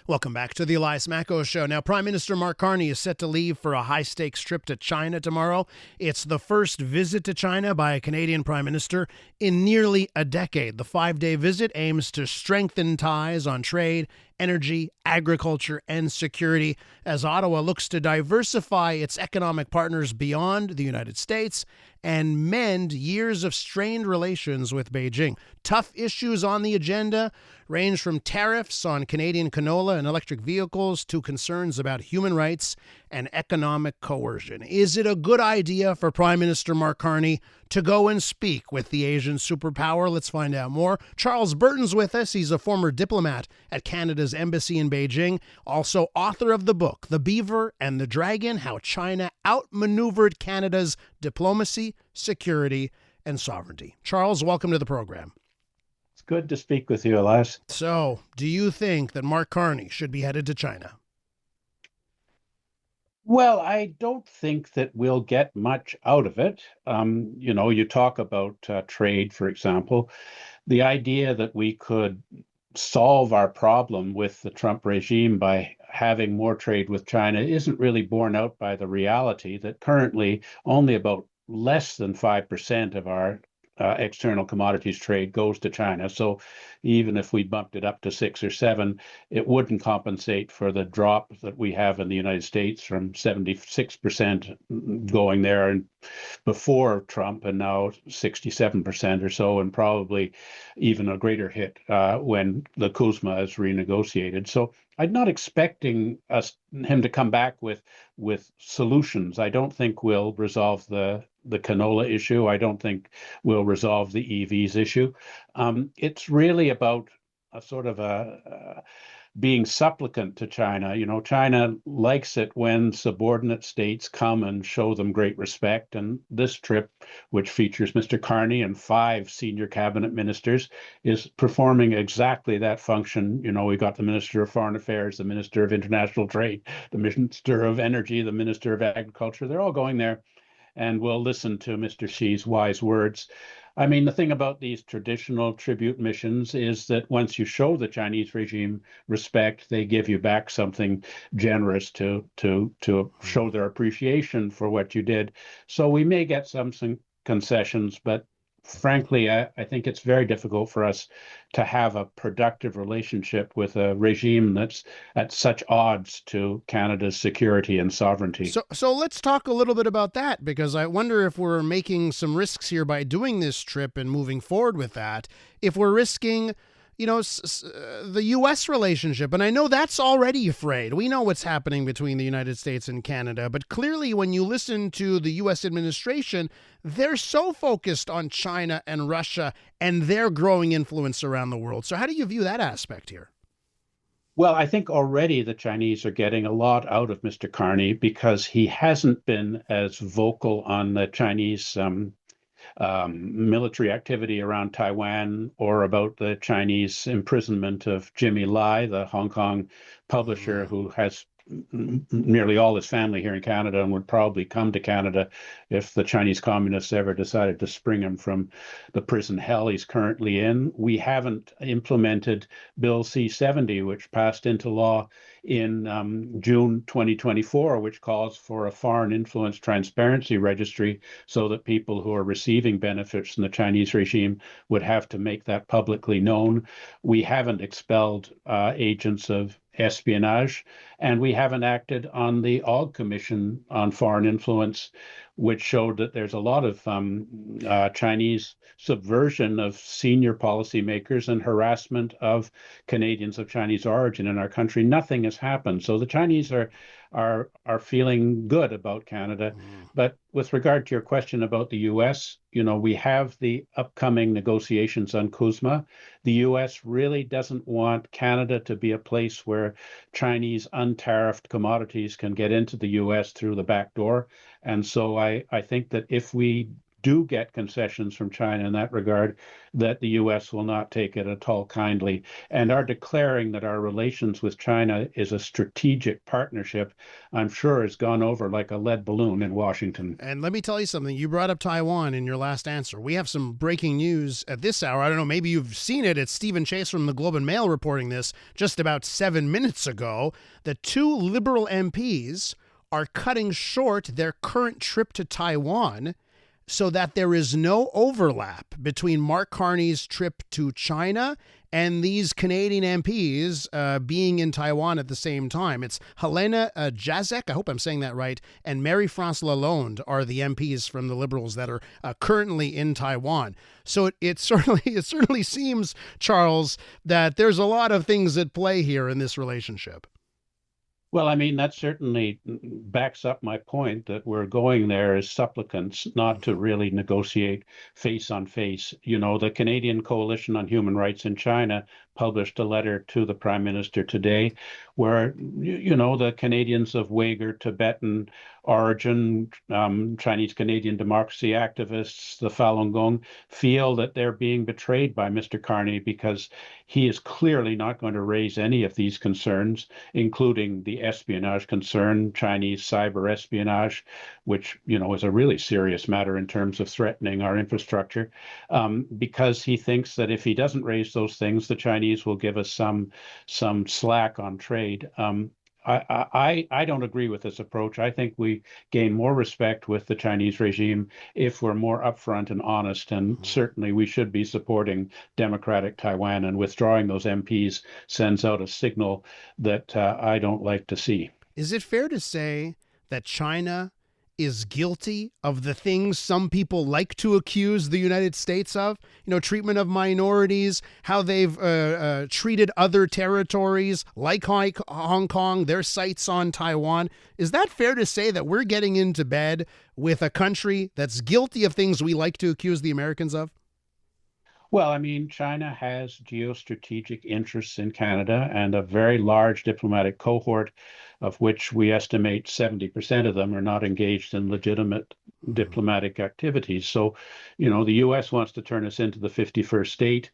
Welcome back to the Elias Macko Show. Now, Prime Minister Mark Carney is set to leave for a high-stakes trip to China tomorrow. It's the first visit to China by a Canadian Prime Minister in nearly a decade. The 5-day visit aims to strengthen ties on trade, energy, agriculture, and security as Ottawa looks to diversify its economic partners beyond the United States and mend years of strained relations with Beijing. Tough issues on the agenda range from tariffs on Canadian canola and electric vehicles to concerns about human rights and economic coercion. Is it a good idea for Prime Minister Mark Carney to go and speak with the Asian superpower? Let's find out more. Charles Burton's with us. He's a former diplomat at Canada's embassy in Beijing, also author of the book, The Beaver and the Dragon, How China Outmaneuvered Canada's Diplomacy, Security, and Sovereignty. Charles, welcome to the program. It's good to speak with you, Elias. So, do you think that Mark Carney should be headed to China? Well, I don't think that we'll get much out of it. You talk about trade, for example. The idea that we could solve our problem with the Trump regime by having more trade with China isn't really borne out by the reality that currently only about less than 5% of our external commodities trade goes to China. So even if we bumped it up to 6 or 7, it wouldn't compensate for the drop that we have in the United States from 76% going there and before Trump, and now 67% or so, and probably even a greater hit when the CUSMA is renegotiated. So I'm not expecting him to come back with solutions. I don't think we'll resolve the canola issue. I don't think we'll resolve the EVs issue. It's really about a sort of being supplicant to China. China likes it when subordinate states come and show them great respect. And this trip, which features Mr. Carney and 5 senior cabinet ministers, is performing exactly that function. We got the Minister of Foreign Affairs, the Minister of International Trade, the Minister of Energy, the Minister of Agriculture. They're all going there, and we'll listen to Mr. Xi's wise words. I mean, the thing about these traditional tribute missions is that once you show the Chinese regime respect, they give you back something generous to show their appreciation for what you did. So we may get some concessions, but frankly, I think it's very difficult for us to have a productive relationship with a regime that's at such odds to Canada's security and sovereignty. So let's talk a little bit about that, because I wonder if we're making some risks here by doing this trip and moving forward with that. If we're risking the U.S. relationship. And I know that's already frayed. We know what's happening between the United States and Canada. But clearly, when you listen to the U.S. administration, they're so focused on China and Russia and their growing influence around the world. So how do you view that aspect here? Well, I think already the Chinese are getting a lot out of Mr. Carney because he hasn't been as vocal on the Chinese military activity around Taiwan or about the Chinese imprisonment of Jimmy Lai, the Hong Kong publisher who has nearly all his family here in Canada and would probably come to Canada if the Chinese communists ever decided to spring him from the prison hell he's currently in. We haven't implemented Bill C-70, which passed into law in June 2024, which calls for a foreign influence transparency registry so that people who are receiving benefits from the Chinese regime would have to make that publicly known. We haven't expelled agents of espionage, and we haven't acted on the Ogg Commission on Foreign Influence, which showed that there's a lot of Chinese subversion of senior policymakers and harassment of Canadians of Chinese origin in our country. Nothing has happened. So the Chinese are feeling good about Canada. But with regard to your question about the U.S., we have the upcoming negotiations on CUSMA. The U.S. really doesn't want Canada to be a place where Chinese untariffed commodities can get into the U.S. through the back door. And so I think that if we do get concessions from China in that regard, that the U.S. will not take it at all kindly. And our declaring that our relations with China is a strategic partnership, I'm sure has gone over like a lead balloon in Washington. And let me tell you something. You brought up Taiwan in your last answer. We have some breaking news at this hour. I don't know, maybe you've seen it. It's Stephen Chase from the Globe and Mail reporting this just about 7 minutes ago. The two Liberal MPs are cutting short their current trip to Taiwan so that there is no overlap between Mark Carney's trip to China and these Canadian MPs being in Taiwan at the same time. It's Helena Jacek, I hope I'm saying that right, and Marie-France Lalonde are the MPs from the Liberals that are currently in Taiwan. So it certainly seems, Charles, that there's a lot of things at play here in this relationship. Well, I mean, that certainly backs up my point that we're going there as supplicants, not to really negotiate face on face. You know, the Canadian Coalition on Human Rights in China published a letter to the Prime Minister today where, you know, the Canadians of Uyghur, Tibetan origin, Chinese Canadian democracy activists, the Falun Gong, feel that they're being betrayed by Mr. Carney because he is clearly not going to raise any of these concerns, including the espionage concern, Chinese cyber espionage, which, you know, is a really serious matter in terms of threatening our infrastructure, because he thinks that if he doesn't raise those things, the Chinese will give us some slack on trade. I don't agree with this approach. I think we gain more respect with the Chinese regime if we're more upfront and honest, and certainly we should be supporting democratic Taiwan, and withdrawing those MPs sends out a signal that I don't like to see. Is it fair to say that China is guilty of the things some people like to accuse the United States of? You know, treatment of minorities, how they've treated other territories like Hong Kong, their sights on Taiwan. Is that fair to say that we're getting into bed with a country that's guilty of things we like to accuse the Americans of? Well, I mean, China has geostrategic interests in Canada and a very large diplomatic cohort, of which we estimate 70% of them are not engaged in legitimate diplomatic activities. So, you know, the U.S. wants to turn us into the 51st state.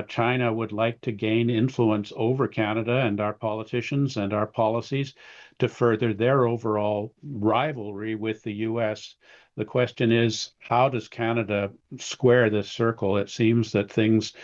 China would like to gain influence over Canada and our politicians and our policies to further their overall rivalry with the U.S. The question is, how does Canada square this circle? It seems that things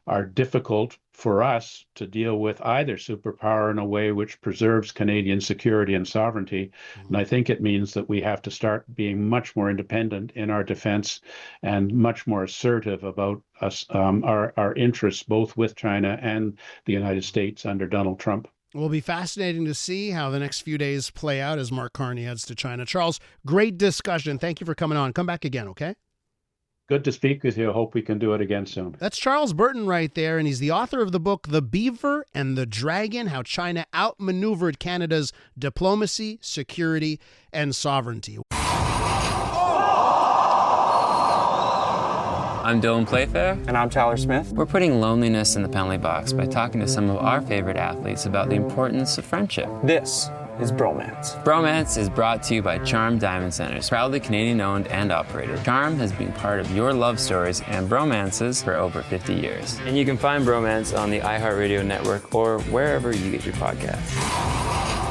are difficult for us to deal with either superpower in a way which preserves Canadian security and sovereignty. And I think it means that we have to start being much more independent in our defense and much more assertive about us, our interests, both with China and the United States under Donald Trump. It will be fascinating to see how the next few days play out as Mark Carney heads to China. Charles, great discussion. Thank you for coming on. Come back again, okay? Good to speak with you. I hope we can do it again soon. That's Charles Burton right there, and he's the author of the book The Beaver and the Dragon, How China Outmaneuvered Canada's Diplomacy, Security, and Sovereignty. I'm Dylan Playfair. And I'm Tyler Smith. We're putting loneliness in the penalty box by talking to some of our favorite athletes about the importance of friendship. This is Bromance. Bromance is brought to you by Charm Diamond Centers, proudly Canadian-owned and operated. Charm has been part of your love stories and bromances for over 50 years. And you can find Bromance on the iHeartRadio network or wherever you get your podcasts.